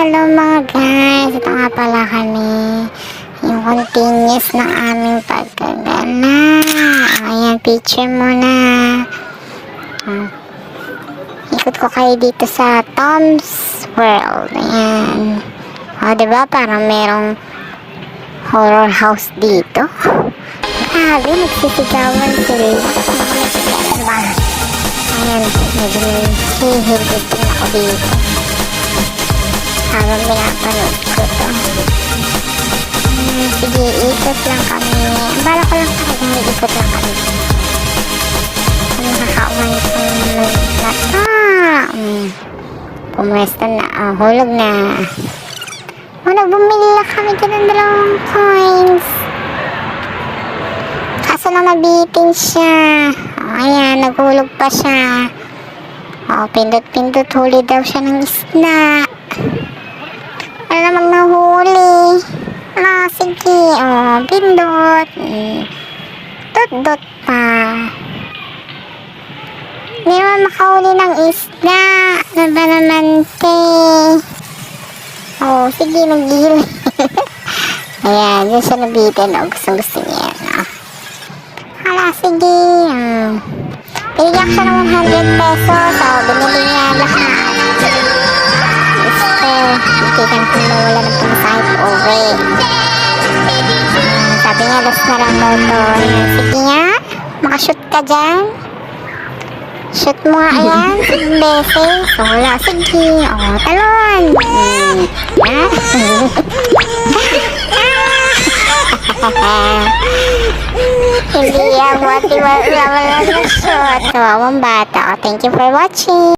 Hello mga guys, ito nga pala kami, yung continuous ng aming pagkagana. Ayan, picture muna. Ikot ko kayo dito sa Tom's World. Ayan. O, diba? Parang merong horror house dito. Grabe, nagsisigawan sila. Diba? Ayan, medyo hihigit din ako dito habang pinapanood ko to. Sige, ikot lang kami. Ang bala ko lang talagang ikot lang kami. Nakakauman itong nata. Pumwesto na. Hulog na. Bumili lang kami dyan ng 2 coins. Kaso lang nabitin siya. Ayan, naghulog pa siya. Pindot-pindot. Huli daw siya ng isda. Ano namang nahuli? Sige. Pindot. Dot-dot pa. Hindi naman makahuli ng isda. Ano ba naman, te? Sige, nag-deal. Ayan, dyan siya nabitin. Gusto niya. Hala, sige. Pinigyan ko siya ng 100 pesos. Binili niya lahat. Hindi ka na kung nawala ng pamasahe po uwi. Sabi niya, last na lang daw to. Sige nga, makashoot ka dyan. Shoot mo nga yan, 6 beses. Wala, sige. Talon. Hindi yan, wala na shoot. Kawawang bata. Thank you for watching.